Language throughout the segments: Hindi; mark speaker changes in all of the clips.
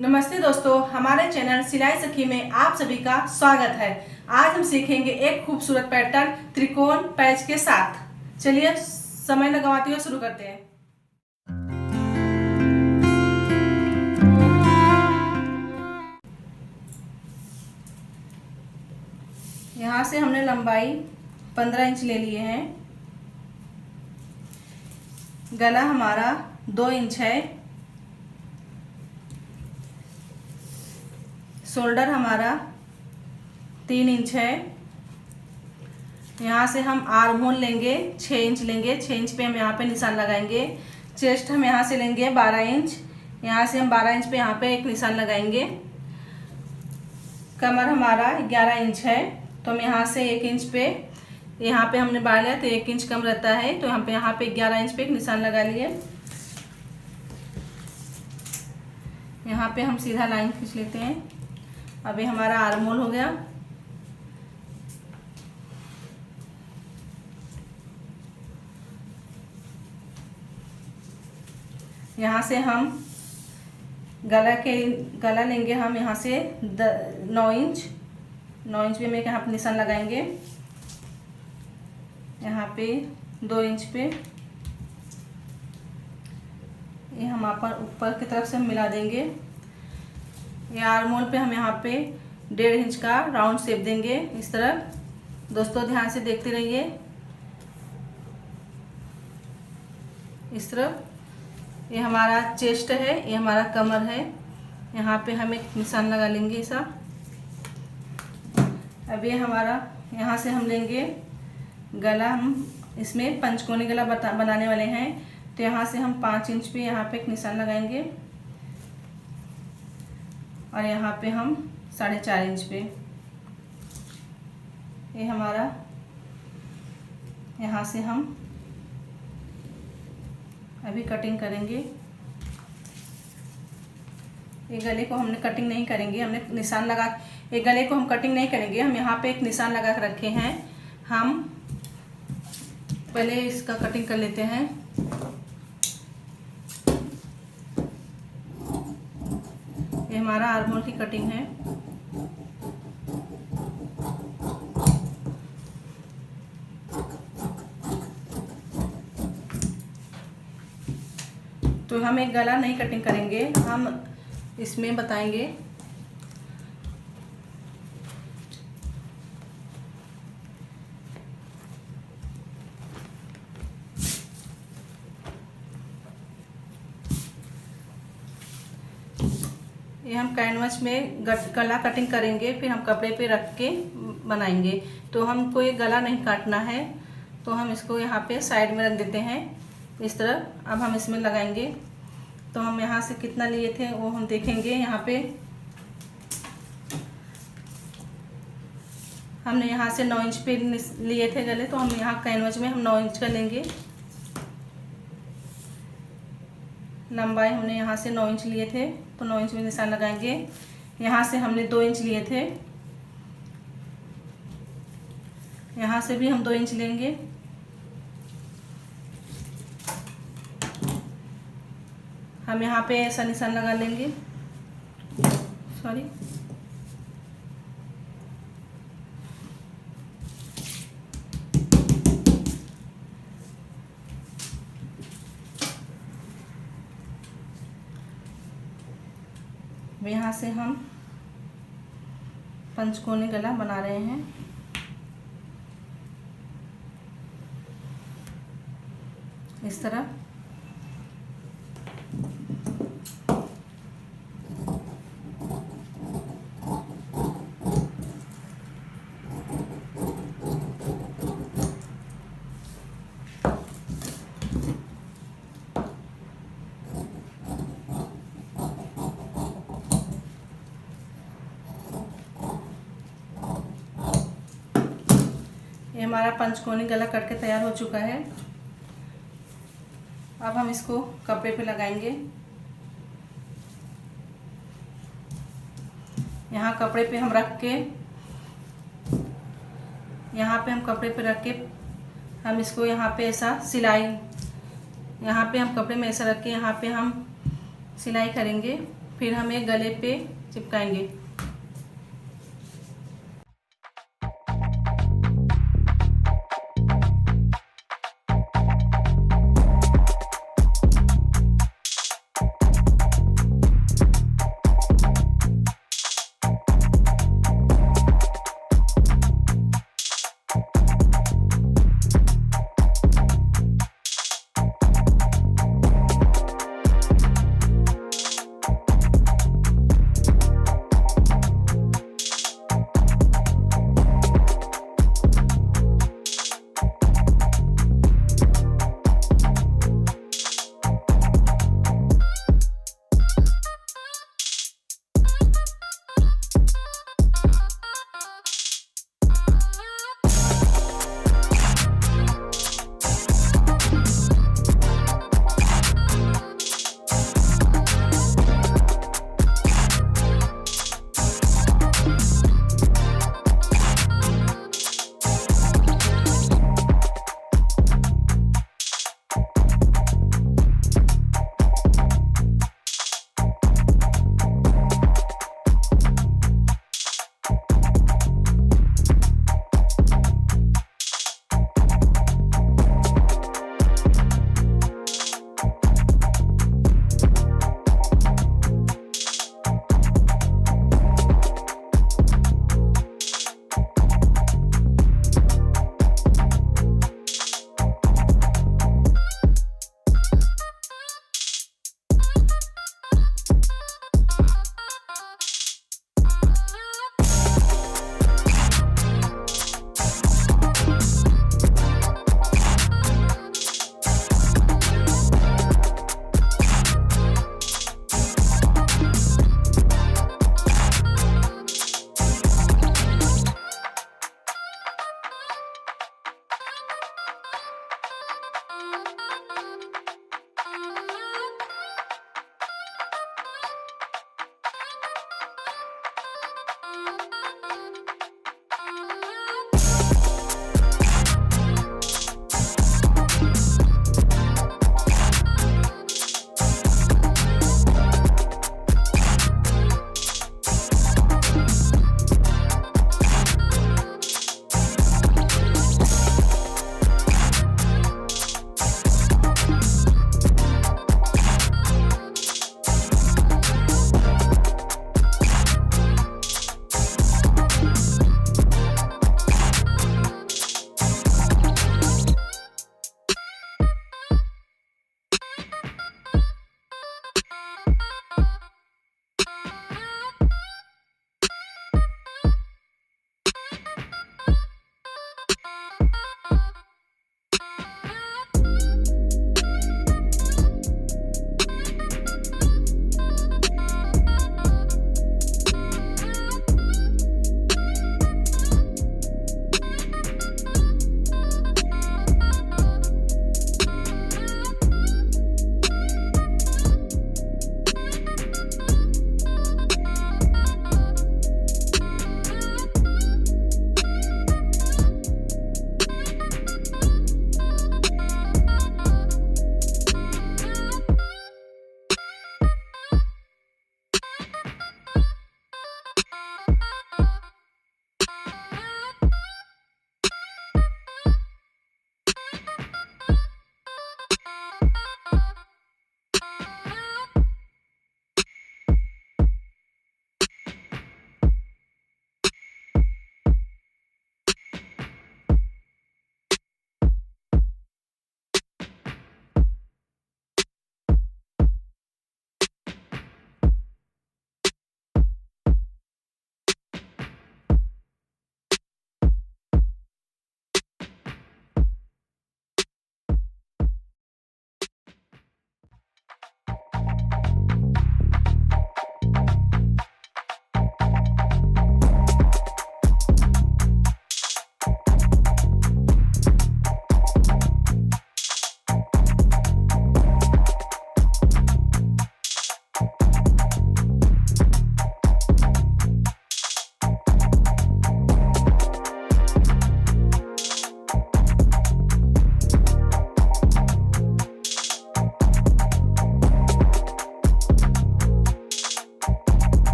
Speaker 1: नमस्ते दोस्तों, हमारे चैनल सिलाई सखी में आप सभी का स्वागत है। आज हम सीखेंगे एक खूबसूरत पैटर्न त्रिकोण पैच के साथ। चलिए समय न गवाते हुए शुरू करते हैं। यहाँ से हमने लंबाई 15 इंच ले लिए हैं। गला हमारा 2 इंच है। शोल्डर हमारा 3 इंच है। यहाँ से हम आर्म होल लेंगे 6 इंच लेंगे। 6 इंच पे हम यहाँ पे निशान लगाएंगे। चेस्ट हम यहाँ से लेंगे 12 इंच। यहाँ से हम 12 इंच पे यहाँ पे एक निशान लगाएंगे। कमर हमारा 11 इंच है, तो हम यहाँ से 1 इंच पे, यहाँ पे हमने बाढ़ लिया तो 1 इंच कम रहता है, तो यहाँ पे 11 इंच पे एक निशान लगा लिए। यहाँ पे हम सीधा लाइन खींच लेते हैं। अभी हमारा आर्म होल हो गया। यहाँ से हम गला लेंगे हम यहाँ से 9 इंच। 9 इंच पे हम यहाँ पे निशान लगाएंगे। यहाँ पे 2 इंच पे ये हम ऊपर की तरफ से हम मिला देंगे। ये आर्म होल पे हम यहाँ पे 1.5 इंच का राउंड शेप देंगे इस तरह। दोस्तों ध्यान से देखते रहिए। इस तरह ये हमारा चेस्ट है, ये हमारा कमर है। यहाँ पे हम एक निशान लगा लेंगे ऐसा। अब ये हमारा यहाँ से हम लेंगे गला। हम इसमें पंचकोनी गला बनाने वाले हैं, तो यहाँ से हम 5 इंच पे यहाँ पे एक निशान लगाएंगे और यहाँ पे हम 4.5 इंच पे ये हमारा, यहाँ से हम अभी कटिंग करेंगे। ये गले को हमने कटिंग नहीं करेंगे, हमने निशान लगा, ये गले को हम कटिंग नहीं करेंगे। हम यहाँ पे एक निशान लगा कर रखे हैं। हम पहले इसका कटिंग कर लेते हैं। ये हमारा आर्म होल की कटिंग है। तो हम एक गला नहीं कटिंग करेंगे, हम इसमें बताएंगे। ये हम कैनवस में गला कटिंग करेंगे, फिर हम कपड़े पे रख के बनाएंगे। तो हमको ये गला नहीं काटना है, तो हम इसको यहाँ पे साइड में रख देते हैं इस तरह। अब हम इसमें लगाएंगे। तो हम यहाँ से कितना लिए थे वो हम देखेंगे। यहाँ पे हमने यहाँ से 9 इंच पे लिए थे गले, तो हम यहाँ कैनवस में हम 9 इंच का लेंगे। लंबाई हमने यहाँ से 9 इंच लिए थे, तो 9 इंच में निशान लगाएंगे। यहाँ से हमने 2 इंच लिए थे, यहाँ से भी हम 2 इंच लेंगे। हम यहाँ पे ऐसा निशान लगा लेंगे। सॉरी, यहाँ से हम पंचकोनी गला बना रहे हैं इस तरह। ये हमारा पंचकोनी गला कट के तैयार हो चुका है। अब हम इसको कपड़े पे लगाएंगे। यहाँ कपड़े पे हम रख के, यहाँ पे हम कपड़े पे रख के हम इसको यहाँ पे ऐसा सिलाई, यहाँ पे हम कपड़े में ऐसा रख के यहाँ पे हम सिलाई करेंगे। फिर हम ये गले पे चिपकाएंगे।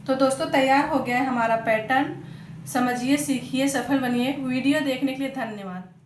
Speaker 1: तो दोस्तों तैयार हो गया है हमारा पैटर्न। समझिए, सीखिए, सफल बनिए। वीडियो देखने के लिए धन्यवाद।